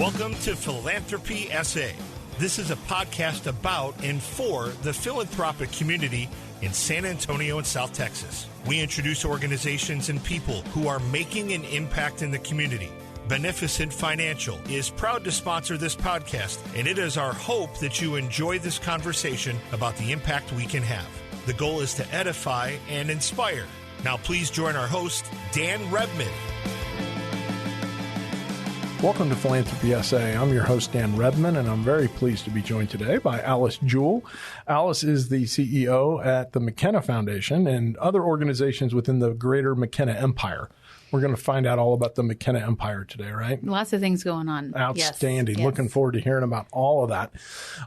Welcome to Philanthropy SA. This is a podcast about and for the philanthropic community in San Antonio and South Texas. We introduce organizations and people who are making an impact in the community. Beneficent Financial is proud to sponsor this podcast, and it is our hope that you enjoy this conversation about the impact we can have. The goal is to edify and inspire. Now please join our host, Dan Rebman. Welcome to Philanthropy SA. I'm your host, Dan Rebman, and I'm very pleased to be joined today by Alice Jewell. Alice is the CEO at the McKenna Foundation and other organizations within the greater McKenna Empire. We're going to find out all about the McKenna Empire today, right? Lots of things going on. Outstanding. Yes. Looking forward to hearing about all of that.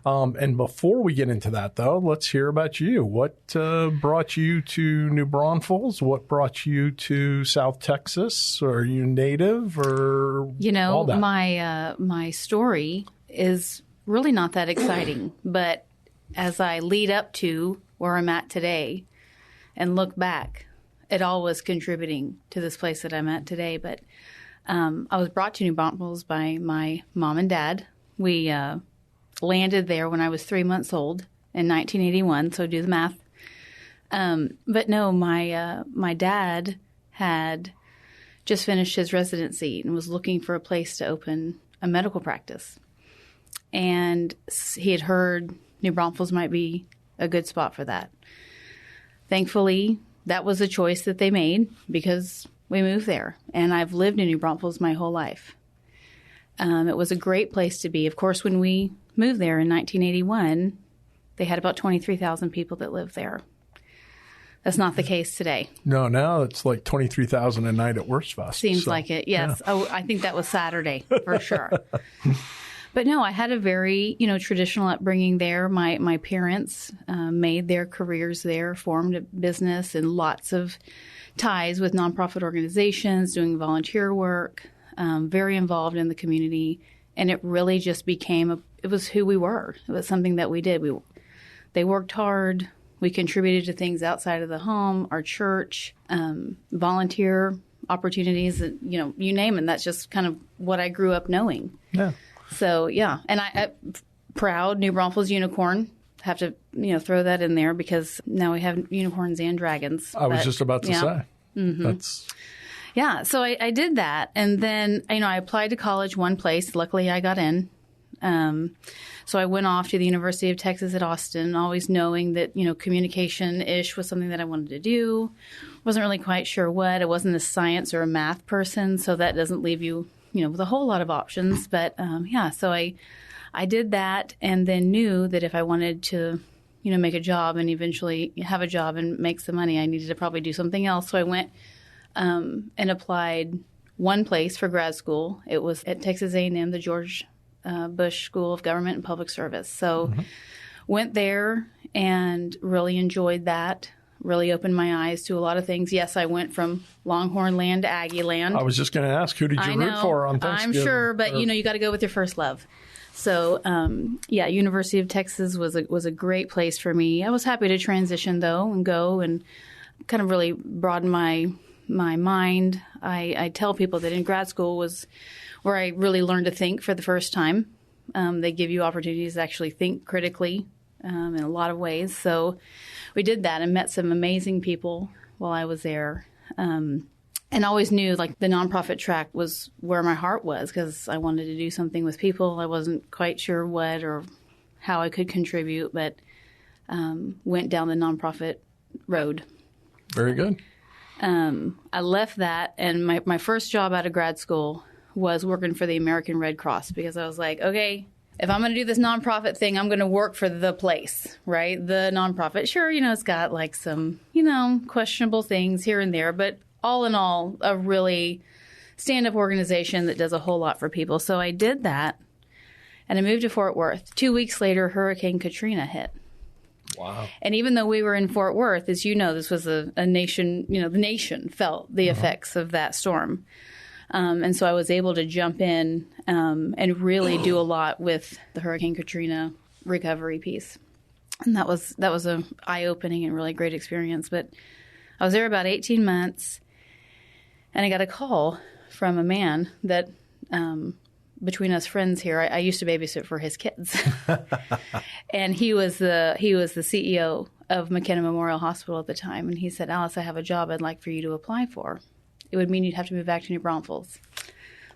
And before we get into that, though, let's hear about you. What brought you to New Braunfels? What brought you to South Texas? Are you native or all that? My story is really not that exciting. But as I lead up to where I'm at today and look back, it all was contributing to this place that I'm at today. But I was brought to New Braunfels by my mom and dad. We landed there when I was 3 months old in 1981, so do the math. But no, my dad had just finished his residency and was looking for a place to open a medical practice. And he had heard New Braunfels might be a good spot for that. Thankfully, that was a choice that they made because we moved there. And I've lived in New Braunfels my whole life. It was a great place to be. Of course, when we moved there in 1981, they had about 23,000 people that lived there. That's not the case today. No, now it's like 23,000 a night at Wurstfest. Seems like it, yes. Yeah. Oh, I think that was Saturday for sure. But no, I had a very, traditional upbringing there. My parents made their careers there, formed a business, and lots of ties with nonprofit organizations, doing volunteer work, very involved in the community. And it really just became, it was who we were. It was something that we did. They worked hard. We contributed to things outside of the home, our church, volunteer opportunities, you name it. That's just kind of what I grew up knowing. Yeah. So, yeah. And I proud New Braunfels unicorn. Have to, throw that in there because now we have unicorns and dragons. I was just about to say. Mm-hmm. Yeah. So I did that. And then, I applied to college one place. Luckily, I got in. So I went off to the University of Texas at Austin, always knowing that, communication-ish was something that I wanted to do. Wasn't really quite sure what. I wasn't a science or a math person, so that doesn't leave you with a whole lot of options. But, so I did that and then knew that if I wanted to, make a job and eventually have a job and make some money, I needed to probably do something else. So I went and applied one place for grad school. It was at Texas A&M, the George Bush School of Government and Public Service. So went there and really enjoyed that. Really opened my eyes to a lot of things. Yes, I went from Longhorn land to Aggie land. I was just going to ask, who did you root for on Thanksgiving? I'm sure, but you got to go with your first love. So, University of Texas was a great place for me. I was happy to transition though and go and kind of really broaden my mind. I tell people that in grad school was where I really learned to think for the first time. They give you opportunities to actually think critically in a lot of ways. So we did that and met some amazing people while I was there. And always knew like the nonprofit track was where my heart was because I wanted to do something with people. I wasn't quite sure what or how I could contribute, but went down the nonprofit road. Very good. I left that, and my first job out of grad school was working for the American Red Cross because I was like, okay, if I'm going to do this nonprofit thing, I'm going to work for the place, right? The nonprofit. Sure, it's got like some, questionable things here and there, but all in all, a really stand-up organization that does a whole lot for people. So I did that, and I moved to Fort Worth. 2 weeks later, Hurricane Katrina hit. Wow. And even though we were in Fort Worth, as you know, this was a nation, the nation felt the effects of that storm. And so I was able to jump in and really do a lot with the Hurricane Katrina recovery piece. And that was a eye-opening and really great experience. But I was there about 18 months, and I got a call from a man that between us friends here, I used to babysit for his kids. And he was the CEO of McKenna Memorial Hospital at the time. And he said, Alice, I have a job I'd like for you to apply for. It would mean you'd have to move back to New Braunfels. I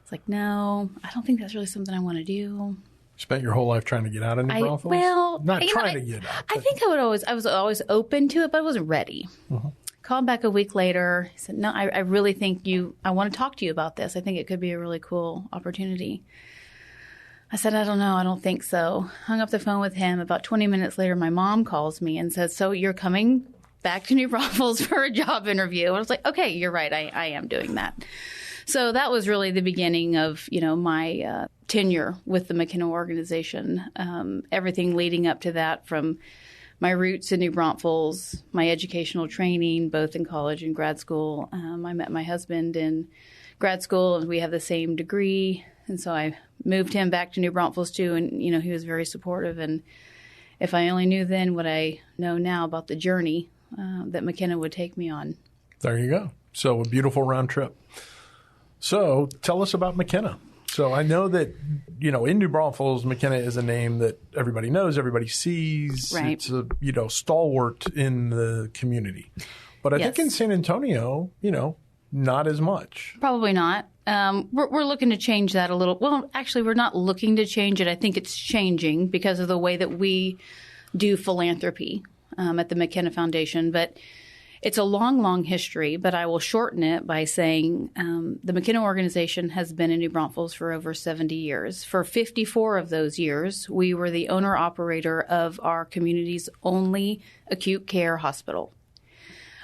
was like, no, I don't think that's really something I want to do. Spent your whole life trying to get out of New Braunfels? Well, not trying to get out. I think I was always open to it, but I wasn't ready. Uh-huh. Called back a week later. He said, no, I really think I want to talk to you about this. I think it could be a really cool opportunity. I said, I don't know. I don't think so. Hung up the phone with him. About 20 minutes later, my mom calls me and says, so you're coming back to New Braunfels for a job interview? I was like, okay, you're right. I am doing that. So that was really the beginning of, my tenure with the McKenna organization. Everything leading up to that, from my roots in New Braunfels, my educational training, both in college and grad school. I met my husband in grad school, and we have the same degree. And so I moved him back to New Braunfels too, and he was very supportive. And if I only knew then what I know now about the journey that McKenna would take me on. There you go. So a beautiful round trip. So tell us about McKenna. So I know that, in New Braunfels, McKenna is a name that everybody knows, everybody sees. Right. It's a, stalwart in the community. But I think in San Antonio, not as much. Probably not. We're looking to change that a little. Well, actually, we're not looking to change it. I think it's changing because of the way that we do philanthropy at the McKenna Foundation. But it's a long, long history, but I will shorten it by saying the McKenna organization has been in New Braunfels for over 70 years. For 54 of those years, we were the owner-operator of our community's only acute care hospital.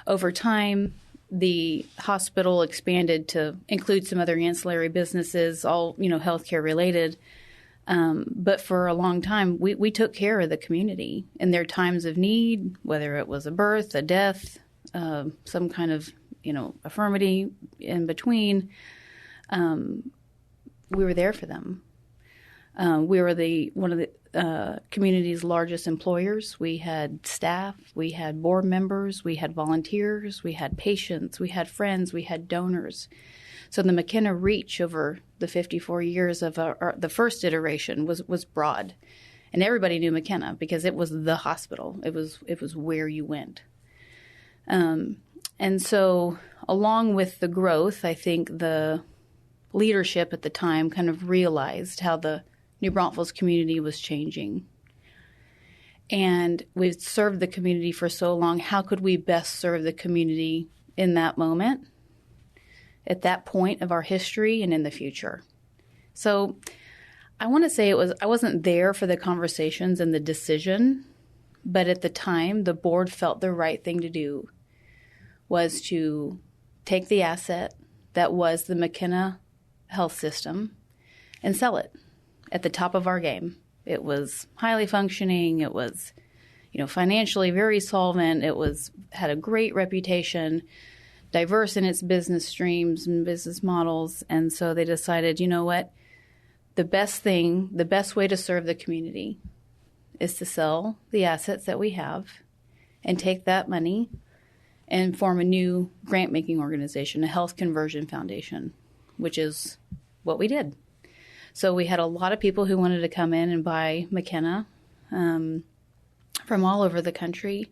Over time, the hospital expanded to include some other ancillary businesses, all, healthcare related. But for a long time, we took care of the community in their times of need, whether it was a birth, a death, some kind of, affirmity in between. We were there for them. We were one of the community's largest employers. We had staff, we had board members, we had volunteers, we had patients, we had friends, we had donors. So the McKenna reach over the 54 years of the first iteration was broad, and everybody knew McKenna because it was the hospital. It was where you went. And so along with the growth, I think the leadership at the time kind of realized how the New Braunfels community was changing. And we've served the community for so long. How could we best serve the community in that moment, at that point of our history, and in the future? So I want to say I wasn't there for the conversations and the decision, but at the time, the board felt the right thing to do was to take the asset that was the McKenna health system and sell it at the top of our game. It was highly functioning. It was, financially very solvent. It had a great reputation, diverse in its business streams and business models. And so they decided, you know what, the best way to serve the community is to sell the assets that we have and take that money and form a new grant-making organization, a health conversion foundation, which is what we did. So we had a lot of people who wanted to come in and buy McKenna from all over the country.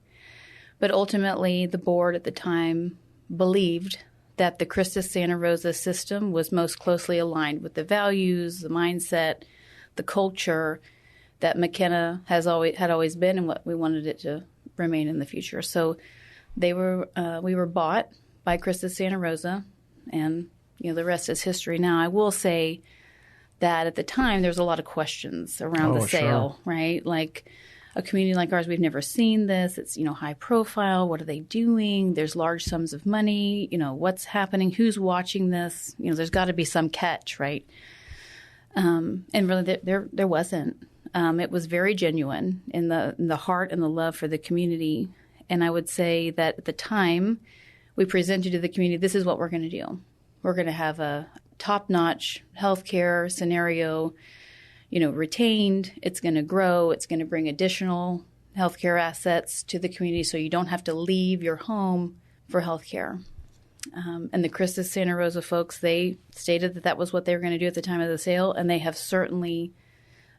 But ultimately, the board at the time believed that the Christus Santa Rosa system was most closely aligned with the values, the mindset, the culture that McKenna had always been, and what we wanted it to remain in the future. So we were bought by Christus Santa Rosa, and the rest is history. Now, I will say that at the time there was a lot of questions around the sale, sure. Right? Like a community like ours, we've never seen this. It's high profile. What are they doing? There's large sums of money. What's happening? Who's watching this? There's got to be some catch, right? And really, there wasn't. It was very genuine in the heart and the love for the community. And I would say that at the time, we presented to the community, this is what we're going to do. We're going to have a top-notch healthcare scenario, retained. It's going to grow. It's going to bring additional healthcare assets to the community so you don't have to leave your home for healthcare. And the Christus Santa Rosa folks, they stated that that was what they were going to do at the time of the sale, and they have certainly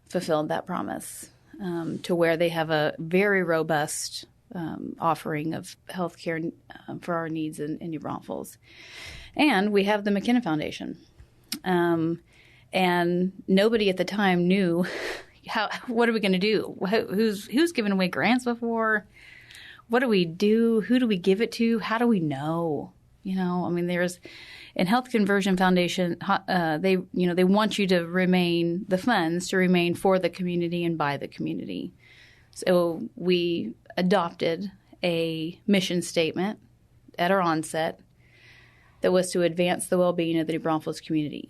fulfilled that promise to where they have a very robust offering of health care for our needs in New Braunfels. And we have the McKenna Foundation. And nobody at the time knew what are we going to do? Who's given away grants before? What do we do? Who do we give it to? How do we know? There's in Health Conversion Foundation, they want you to remain the funds to remain for the community and by the community. So we adopted a mission statement at our onset that was to advance the well-being of the New Braunfels community.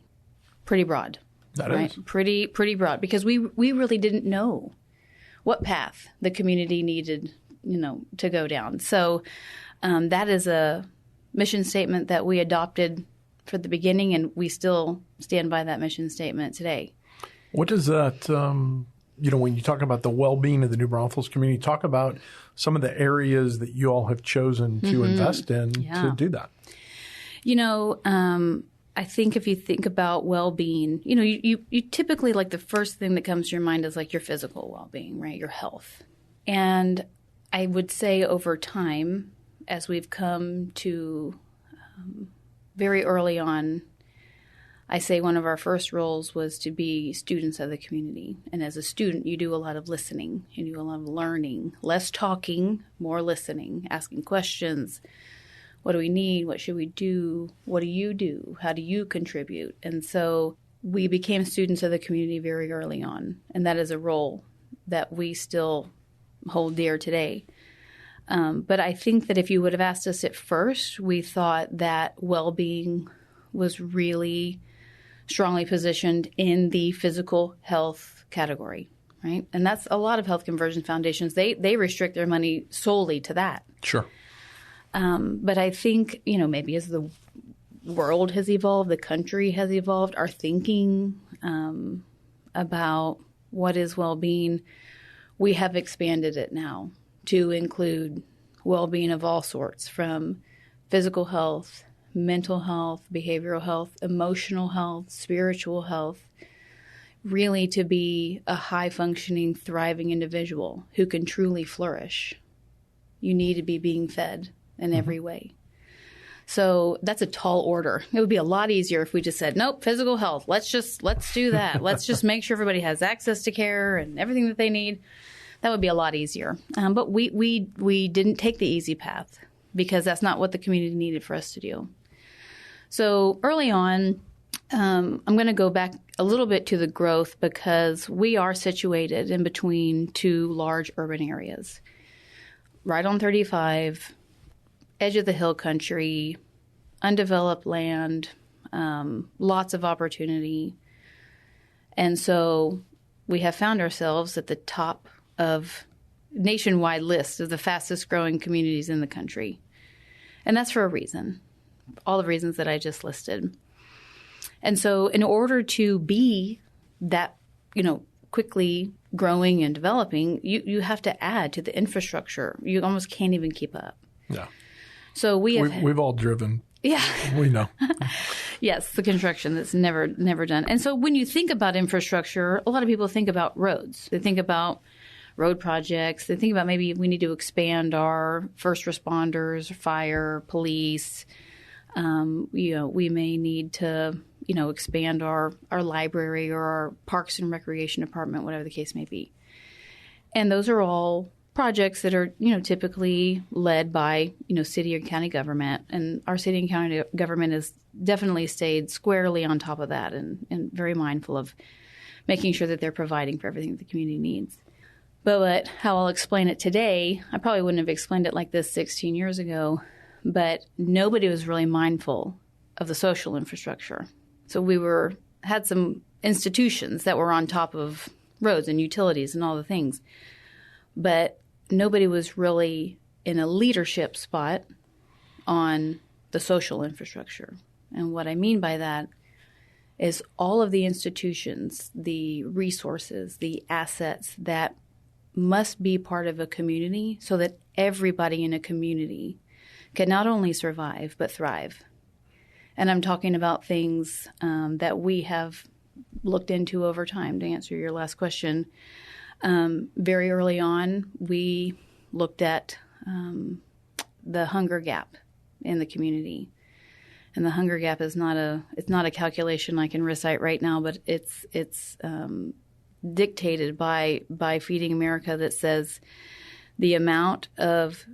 Pretty broad. That right? is. Pretty broad, because we really didn't know what path the community needed, to go down. So that is a mission statement that we adopted for the beginning, and we still stand by that mission statement today. What does that, when you talk about the well-being of the New Braunfels community, talk about some of the areas that you all have chosen to invest in to do that? I think if you think about well-being, you typically, like, the first thing that comes to your mind is like your physical well-being, right? Your health. And I would say over time, as we've come to very early on, I say one of our first roles was to be students of the community. And as a student, you do a lot of listening. You do a lot of learning, less talking, more listening, asking questions. What do we need? What should we do? What do you do? How do you contribute? And so we became students of the community very early on. And that is a role that we still hold dear today. But I think that if you would have asked us at first, we thought that well-being was really strongly positioned in the physical health category, right? And that's a lot of health conversion foundations. They restrict their money solely to that. Sure. But I think, maybe as the world has evolved, the country has evolved, our thinking about what is well-being, we have expanded it now to include well-being of all sorts, from physical health, mental health, behavioral health, emotional health, spiritual health, really to be a high-functioning, thriving individual who can truly flourish. You need to be being fed in every way. So that's a tall order. It would be a lot easier if we just said, nope, physical health. Let's do that. Let's just make sure everybody has access to care and everything that they need. That would be a lot easier. But we didn't take the easy path because that's not what the community needed for us to do. So early on, I'm going to go back a little bit to the growth because we are situated in between two large urban areas. Right on 35, edge of the Hill Country, undeveloped land, lots of opportunity. And so we have found ourselves at the top of nationwide list of the fastest growing communities in the country. And that's for a reason, all the reasons that I just listed. And so in order to be that, quickly growing and developing, you have to add to the infrastructure. You almost can't even keep up. Yeah. So we've all driven. Yeah. We know. Yes, the construction that's never done. And so when you think about infrastructure, a lot of people think about roads. They think about road projects. They think about maybe we need to expand our first responders, fire, police. We may need to, expand our library or our parks and recreation department, whatever the case may be. And those are all projects that are, typically led by, city or county government. And our city and county government has definitely stayed squarely on top of that and very mindful of making sure that they're providing for everything that the community needs. But how I'll explain it today, I probably wouldn't have explained it like this 16 years ago, but nobody was really mindful of the social infrastructure. So we had some institutions that were on top of roads and utilities and all the things, but nobody was really in a leadership spot on the social infrastructure. And what I mean by that is all of the institutions, the resources, the assets that must be part of a community so that everybody in a community can not only survive but thrive. And I'm talking about things that we have looked into over time, to answer your last question. Very early on, we looked at the hunger gap in the community. And the hunger gap is not a calculation I can recite right now, but it's dictated by Feeding America, that says the amount of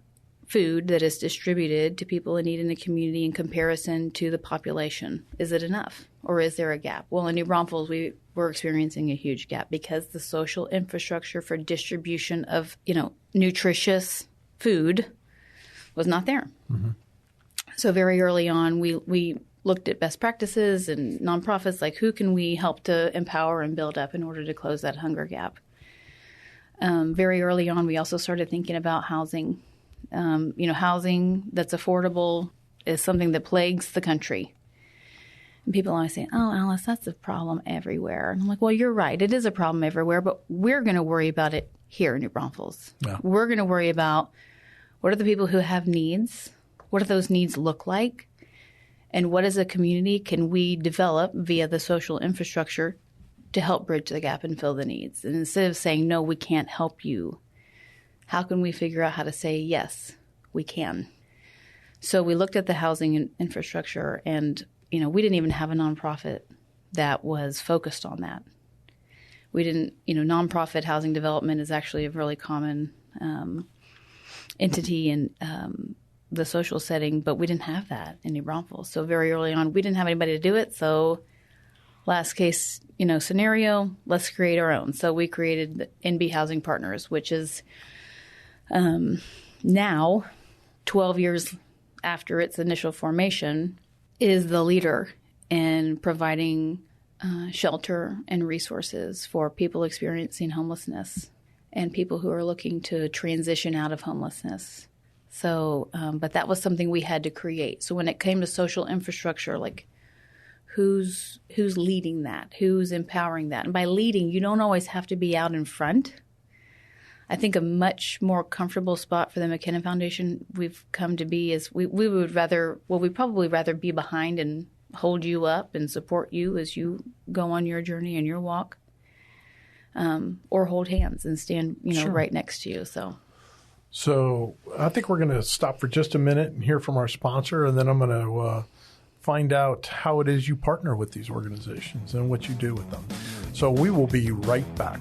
food that is distributed to people in need in the community in comparison to the population. Is it enough, or is there a gap? Well, in New Braunfels, we're experiencing a huge gap because the social infrastructure for distribution of, nutritious food was not there. Mm-hmm. So very early on, we looked at best practices and nonprofits, like who can we help to empower and build up in order to close that hunger gap. Very early on, we also started thinking about housing. Housing that's affordable is something that plagues the country. And people always say, "Oh, Alice, that's a problem everywhere." And I'm like, well, you're right. It is a problem everywhere, but we're going to worry about it here in New Braunfels. Yeah. We're going to worry about what are the people who have needs, what do those needs look like, and what as a community can we develop via the social infrastructure to help bridge the gap and fill the needs. And instead of saying, no, we can't help you, how can we figure out how to say, yes, we can? So we looked at the housing infrastructure, and, we didn't even have a nonprofit that was focused on that. We didn't, nonprofit housing development is actually a really common entity in the social setting, but we didn't have that in New Braunfels. So very early on, we didn't have anybody to do it. So last case, scenario, let's create our own. So we created the NB Housing Partners, which is now, 12 years after its initial formation, is the leader in providing shelter and resources for people experiencing homelessness and people who are looking to transition out of homelessness. So, but that was something we had to create. So when it came to social infrastructure, like who's leading that? Who's empowering that? And by leading, you don't always have to be out in front. I think a much more comfortable spot for the McKenna Foundation we've come to be is we'd probably rather be behind and hold you up and support you as you go on your journey and your walk, or hold hands and stand, sure, right next to you. So I think we're going to stop for just a minute and hear from our sponsor, and then I'm going to find out how it is you partner with these organizations and what you do with them. So we will be right back.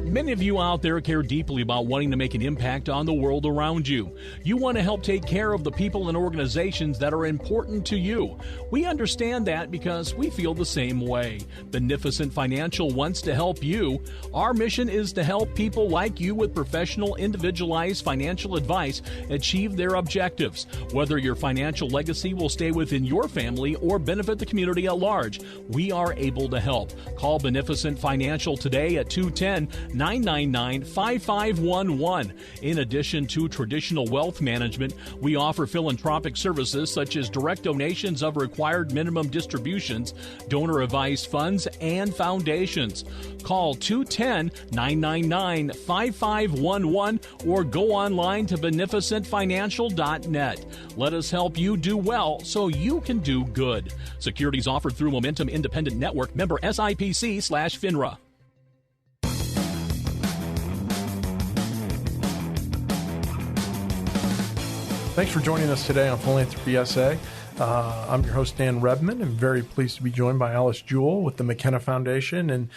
Many of you out there care deeply about wanting to make an impact on the world around you. You want to help take care of the people and organizations that are important to you. We understand that because we feel the same way. Beneficent Financial wants to help you. Our mission is to help people like you with professional, individualized financial advice achieve their objectives. Whether your financial legacy will stay within your family or benefit the community at large, we are able to help. Call Beneficent Financial today at 210-999-5511. In addition to traditional wealth management, we offer philanthropic services such as direct donations of required minimum distributions, donor-advised funds, and foundations. Call 210-999-5511 or go online to beneficentfinancial.net. Let us help you do well so you can do good. Securities offered through Momentum Independent Network, member SIPC/FINRA. Thanks for joining us today on Philanthropy SA. I'm your host, Dan Redman. I'm very pleased to be joined by Alice Jewell with the McKenna Foundation. And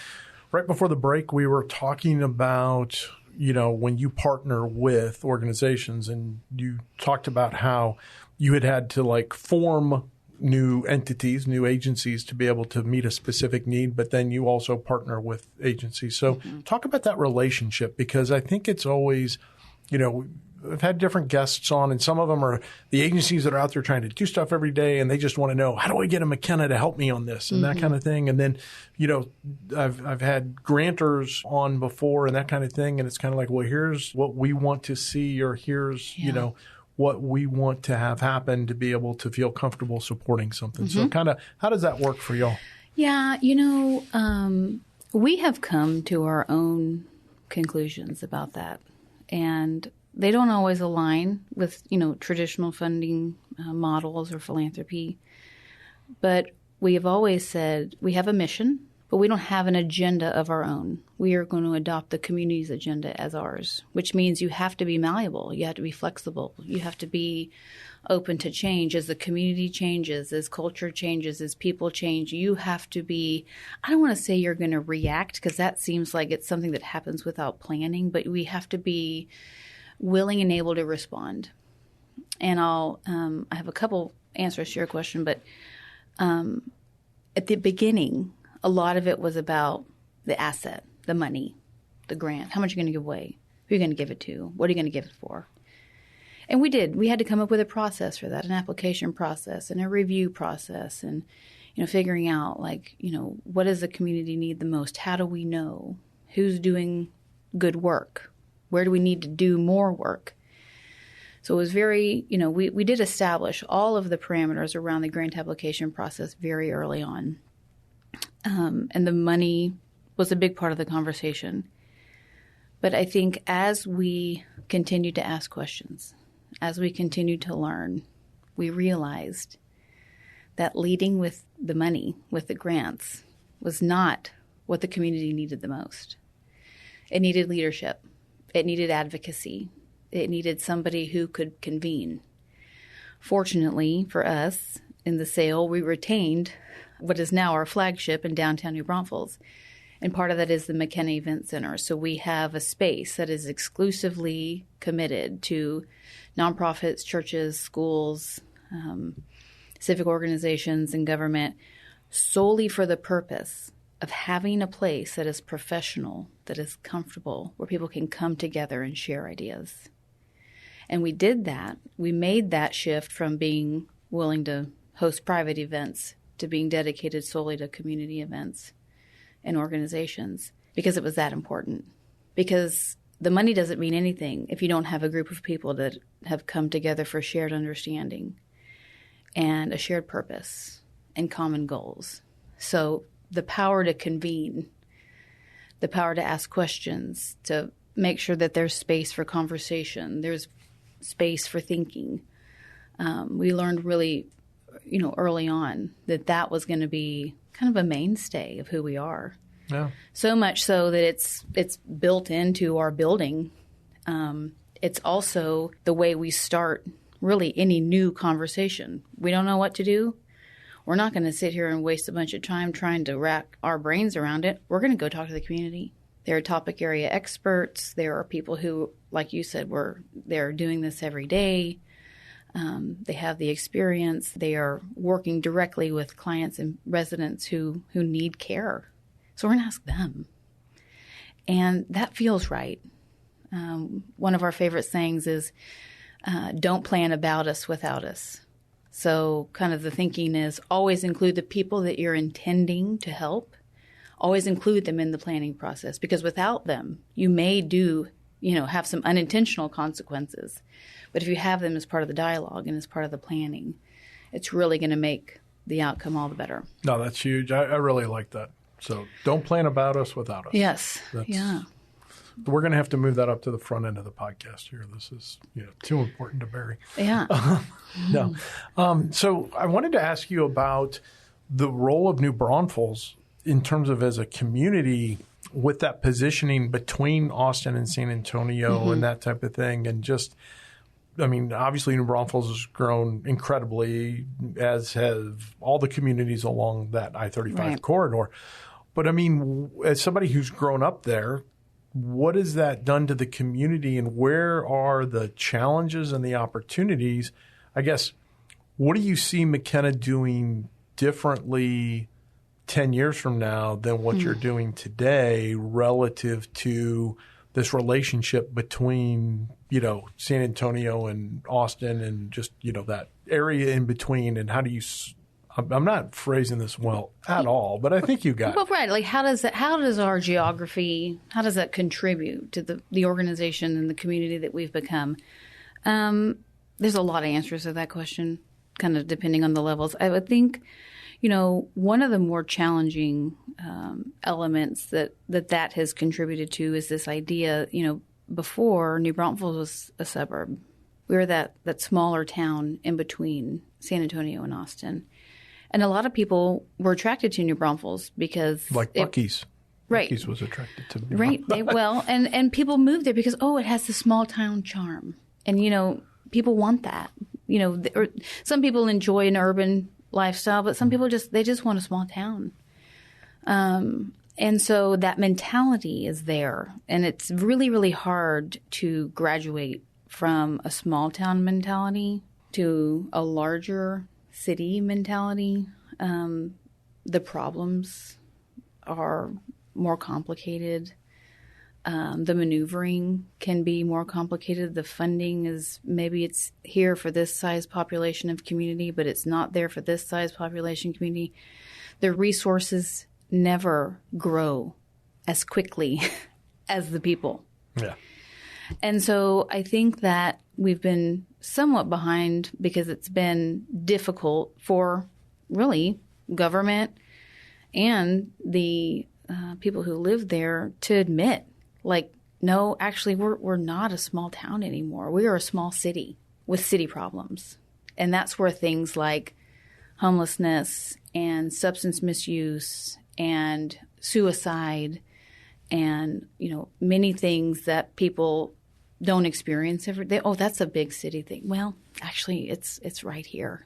right before the break, we were talking about, when you partner with organizations, and you talked about how you had to form new entities, new agencies to be able to meet a specific need, but then you also partner with agencies. So talk about that relationship, because I think it's always, I've had different guests on, and some of them are the agencies that are out there trying to do stuff every day, and they just want to know, how do I get a McKenna to help me on this and that kind of thing. And then, I've had grantors on before and that kind of thing, and it's kind of like, well, here's what we want to see, or here's, what we want to have happen to be able to feel comfortable supporting something. So kind of, how does that work for y'all? Yeah, we have come to our own conclusions about that. and they don't always align with, traditional funding models or philanthropy. But we have always said we have a mission, but we don't have an agenda of our own. We are going to adopt the community's agenda as ours, which means you have to be malleable. You have to be flexible. You have to be open to change as the community changes, as culture changes, as people change. You have to be, I don't want to say you're going to react, because that seems like it's something that happens without planning, but we have to be willing and able to respond. And I have a couple answers to your question, but at the beginning, a lot of it was about the asset, the money, the grant. How much are you going to give away? Who are you going to give it to? What are you going to give it for? And we did. We had to come up with a process for that, an application process and a review process, and figuring out what does the community need the most? How do we know who's doing good work? Where do we need to do more work? So it was very, we did establish all of the parameters around the grant application process very early on. And the money was a big part of the conversation. But I think as we continued to ask questions, as we continued to learn, we realized that leading with the money, with the grants, was not what the community needed the most. It needed leadership. It needed advocacy. It needed somebody who could convene. Fortunately for us, in the sale, we retained what is now our flagship in downtown New Braunfels. And part of that is the McKenna Event Center. So we have a space that is exclusively committed to nonprofits, churches, schools, civic organizations, and government, solely for the purpose of having a place that is professional, that is comfortable, where people can come together and share ideas. And we did that. We made that shift from being willing to host private events to being dedicated solely to community events and organizations, because it was that important. Because the money doesn't mean anything if you don't have a group of people that have come together for shared understanding and a shared purpose and common goals. So the power to convene, the power to ask questions, to make sure that there's space for conversation, there's space for thinking. We learned really, early on that was going to be kind of a mainstay of who we are. Yeah. So much so that it's built into our building. It's also the way we start really any new conversation. We don't know what to do. We're not going to sit here and waste a bunch of time trying to wrap our brains around it. We're going to go talk to the community. There are topic area experts. There are people who, like you said, they're doing this every day. They have the experience. They are working directly with clients and residents who need care. So we're going to ask them. And that feels right. One of our favorite sayings is, don't plan about us without us. So kind of the thinking is always include the people that you're intending to help. Always include them in the planning process, because without them, you may have some unintentional consequences. But if you have them as part of the dialogue and as part of the planning, it's really going to make the outcome all the better. No, that's huge. I really like that. So don't plan about us without us. Yes. Yeah. We're going to have to move that up to the front end of the podcast here. This is too important to bury. Yeah. No. So I wanted to ask you about the role of New Braunfels in terms of as a community with that positioning between Austin and San Antonio and that type of thing. And just, obviously New Braunfels has grown incredibly, as have all the communities along that I-35 corridor. But as somebody who's grown up there, what has that done to the community, and where are the challenges and the opportunities? I guess, what do you see McKenna doing differently 10 years from now than what you're doing today relative to this relationship between, San Antonio and Austin and just, that area in between? And how do you – I'm not phrasing this well at all, but I think you got it. Well, right. Like how does our geography, how does that contribute to the organization and the community that we've become? There's a lot of answers to that question, kind of depending on the levels. I would think, one of the more challenging elements that has contributed to is this idea, before, New Braunfels was a suburb. We were that smaller town in between San Antonio and Austin. And a lot of people were attracted to New Braunfels because... Like Buc-ee's. Right. Buc-ee's was attracted to New Right. And people moved there because, it has the small town charm. And, people want that. Or some people enjoy an urban lifestyle, but some people just want a small town. And so that mentality is there. And it's really, really hard to graduate from a small town mentality to a larger city mentality. The problems are more complicated. The maneuvering can be more complicated. The funding is, maybe it's here for this size population of community, but it's not there for this size population community. The resources never grow as quickly as the people. Yeah. And so I think that we've been somewhat behind because it's been difficult for really government and the people who live there to admit, like, no, actually, we're not a small town anymore. We are a small city with city problems. And that's where things like homelessness and substance misuse and suicide and, many things that people don't experience every day. Oh, that's a big city thing. Well, actually, it's right here.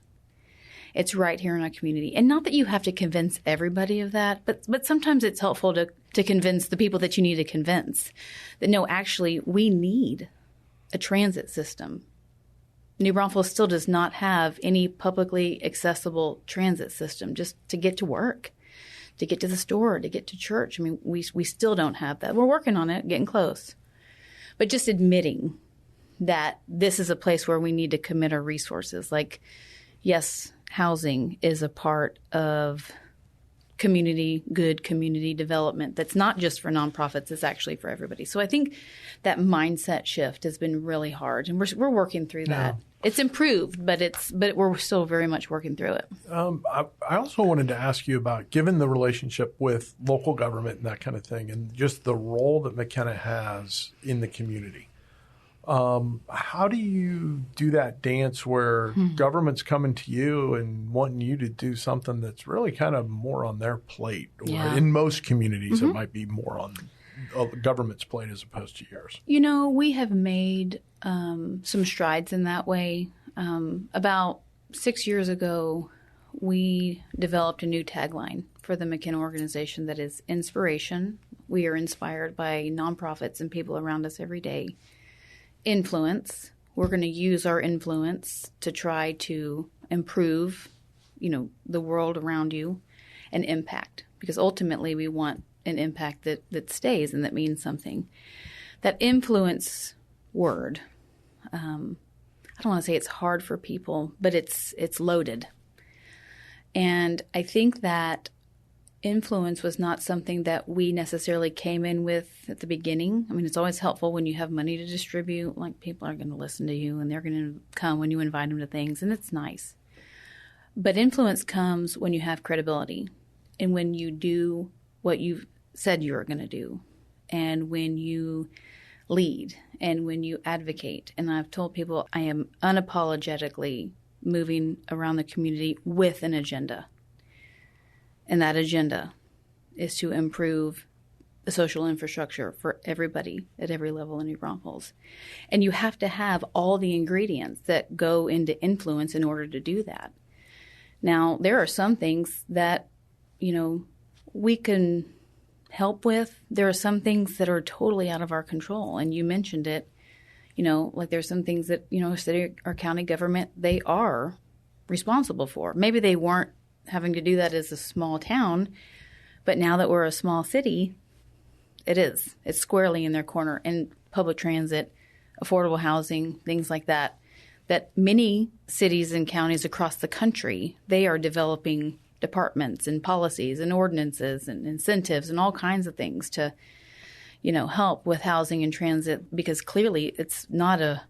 It's right here in our community. And not that you have to convince everybody of that, but sometimes it's helpful to convince the people that you need to convince that, no, actually, we need a transit system. New Braunfels still does not have any publicly accessible transit system just to get to work, to get to the store, to get to church. I mean, we still don't have that. We're working on it, getting close. But just admitting that this is a place where we need to commit our resources. Like, yes, housing is a part of good community development that's not just for nonprofits, it's actually for everybody. So I think that mindset shift has been really hard, and we're working through that. Yeah. It's improved, but we're still very much working through it. I also wanted to ask you about, given the relationship with local government and that kind of thing, and just the role that McKenna has in the community. How do you do that dance where government's coming to you and wanting you to do something that's really kind of more on their plate? Or in most communities, it might be more on the government's plate as opposed to yours. We have made some strides in that way. About 6 years ago, we developed a new tagline for the McKenna organization that is inspiration. We are inspired by nonprofits and people around us every day. Influence. We're going to use our influence to try to improve, the world around you, and impact. Because ultimately we want an impact that stays and that means something. That influence word, I don't want to say it's hard for people, but it's loaded. And I think that influence was not something that we necessarily came in with at the beginning. I mean, it's always helpful when you have money to distribute. Like, people are going to listen to you and they're going to come when you invite them to things, and it's nice. But influence comes when you have credibility and when you do what you've said you're going to do, and when you lead and when you advocate. And I've told people I am unapologetically moving around the community with an agenda. And that agenda is to improve the social infrastructure for everybody at every level in New Braunfels. And you have to have all the ingredients that go into influence in order to do that. Now, there are some things that, we can help with. There are some things that are totally out of our control. And you mentioned it, like there's some things that, city or county government, they are responsible for. Maybe they weren't having to do that as a small town, but now that we're a small city, it's squarely in their corner. And public transit, affordable housing, things like that many cities and counties across the country, they are developing departments and policies and ordinances and incentives and all kinds of things to, help with housing and transit, because clearly it's not a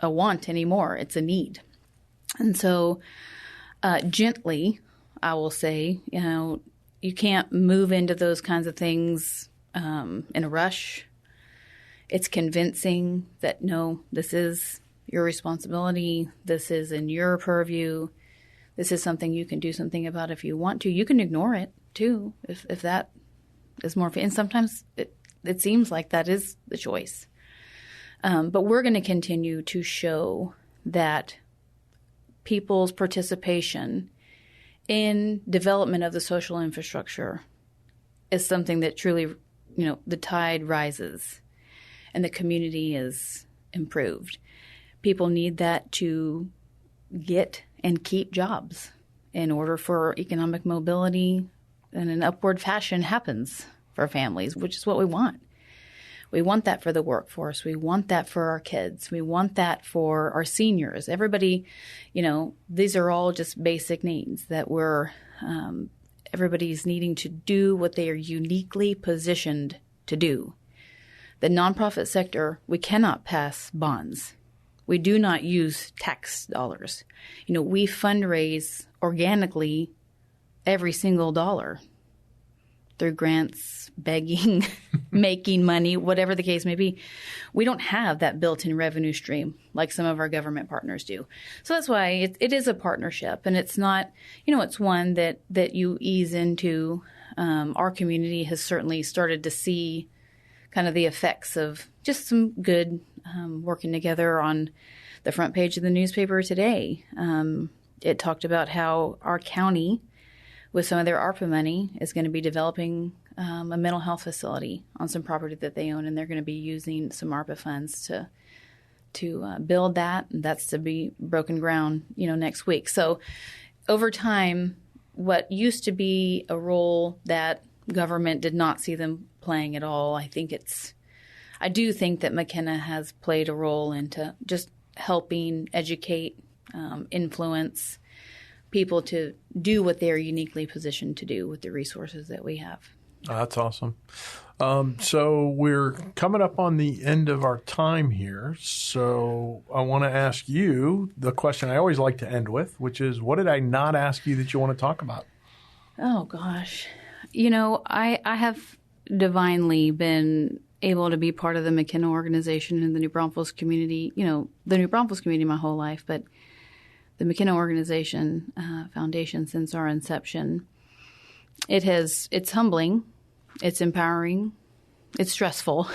want anymore, it's a need. And so gently, I will say, you can't move into those kinds of things in a rush. it's convincing that, no, this is your responsibility. This is in your purview. This is something you can do something about if you want to. You can ignore it, too, if that is more. And sometimes it seems like that is the choice. But we're going to continue to show that people's participation in development of the social infrastructure is something that truly, the tide rises and the community is improved. People need that to get and keep jobs in order for economic mobility in an upward fashion happens for families, which is what we want. We want that for the workforce. We want that for our kids. We want that for our seniors. Everybody, these are all just basic needs that everybody's needing to do what they are uniquely positioned to do. The nonprofit sector, we cannot pass bonds. We do not use tax dollars. We fundraise organically every single dollar through grants, begging, making money, whatever the case may be. We don't have that built-in revenue stream like some of our government partners do. So that's why it is a partnership, and it's not, it's one that you ease into. Our community has certainly started to see kind of the effects of just some good working together. On the front page of the newspaper today, it talked about how our county, with some of their ARPA money, is going to be developing a mental health facility on some property that they own, and they're going to be using some ARPA funds to build that. And that's to be broken ground, next week. So over time, what used to be a role that government did not see them playing at all, I do think that McKenna has played a role into just helping educate, influence people to do what they're uniquely positioned to do with the resources that we have. Oh, that's awesome. So we're coming up on the end of our time here. So I want to ask you the question I always like to end with, which is, what did I not ask you that you want to talk about? Oh, gosh. I have divinely been able to be part of the McKenna organization and the New Braunfels community, the New Braunfels community my whole life, but the McKenna organization, foundation, since our inception. It's humbling, it's empowering, it's stressful.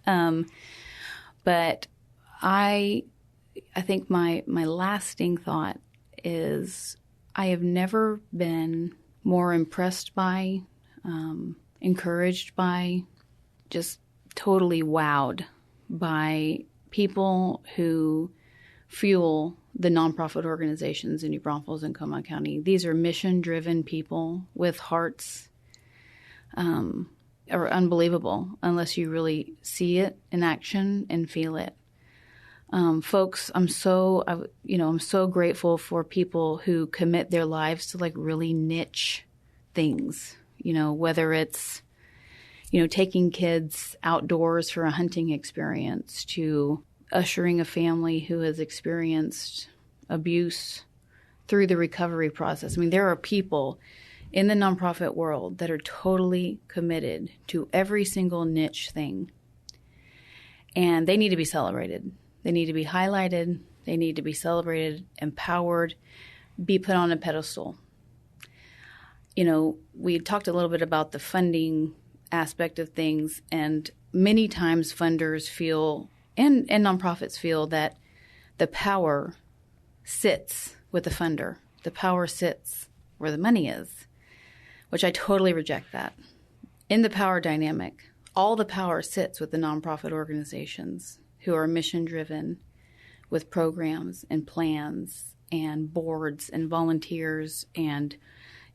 But I think my lasting thought is I have never been more impressed by, encouraged by, just totally wowed by people who fuel the nonprofit organizations in New Braunfels and Comal County. These are mission-driven people with hearts are unbelievable unless you really see it in action and feel it. Folks, I'm so grateful for people who commit their lives to really niche things, whether it's, taking kids outdoors for a hunting experience, to ushering a family who has experienced abuse through the recovery process. I mean, there are people in the nonprofit world that are totally committed to every single niche thing. And they need to be celebrated. They need to be highlighted. They need to be celebrated, empowered, be put on a pedestal. We talked a little bit about the funding aspect of things, and many times funders feel and nonprofits feel that the power sits with the funder. The power sits where the money is, which I totally reject that. In the power dynamic, all the power sits with the nonprofit organizations who are mission-driven with programs and plans and boards and volunteers and,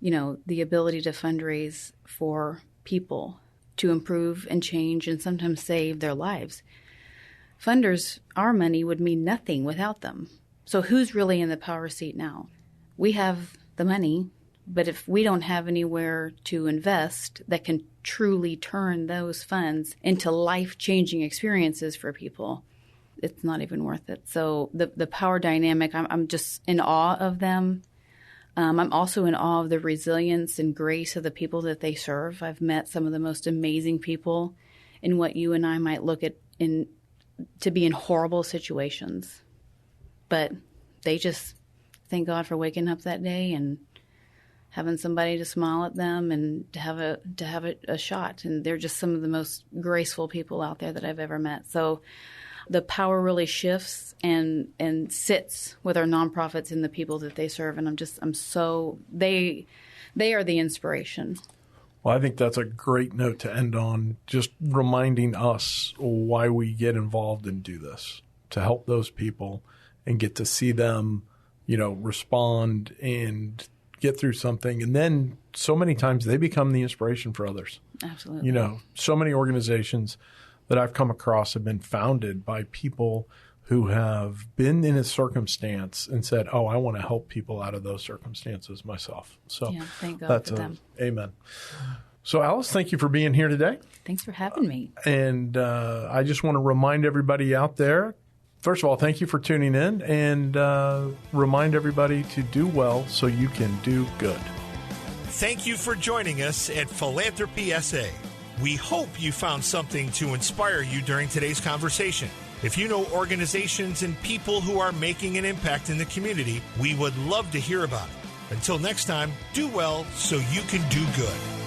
the ability to fundraise for people to improve and change and sometimes save their lives. Funders, our money would mean nothing without them. So who's really in the power seat now? We have the money, but if we don't have anywhere to invest that can truly turn those funds into life-changing experiences for people, it's not even worth it. So the power dynamic, I'm just in awe of them. I'm also in awe of the resilience and grace of the people that they serve. I've met some of the most amazing people in what you and I might look at to be in horrible situations, but they just thank God for waking up that day and having somebody to smile at them and to have a shot. And they're just some of the most graceful people out there that I've ever met. So the power really shifts and sits with our nonprofits and the people that they serve. And they are the inspiration. Well, I think that's a great note to end on, just reminding us why we get involved and do this, to help those people and get to see them, respond and get through something. And then so many times they become the inspiration for others. Absolutely. So many organizations that I've come across have been founded by people who have been in a circumstance and said, oh, I want to help people out of those circumstances myself. So yeah, thank God for them. Amen. So Alice, thank you for being here today. Thanks for having me. And I just want to remind everybody out there, first of all, thank you for tuning in, and remind everybody to do well so you can do good. Thank you for joining us at Philanthropy SA. We hope you found something to inspire you during today's conversation. If you know organizations and people who are making an impact in the community, we would love to hear about it. Until next time, do well so you can do good.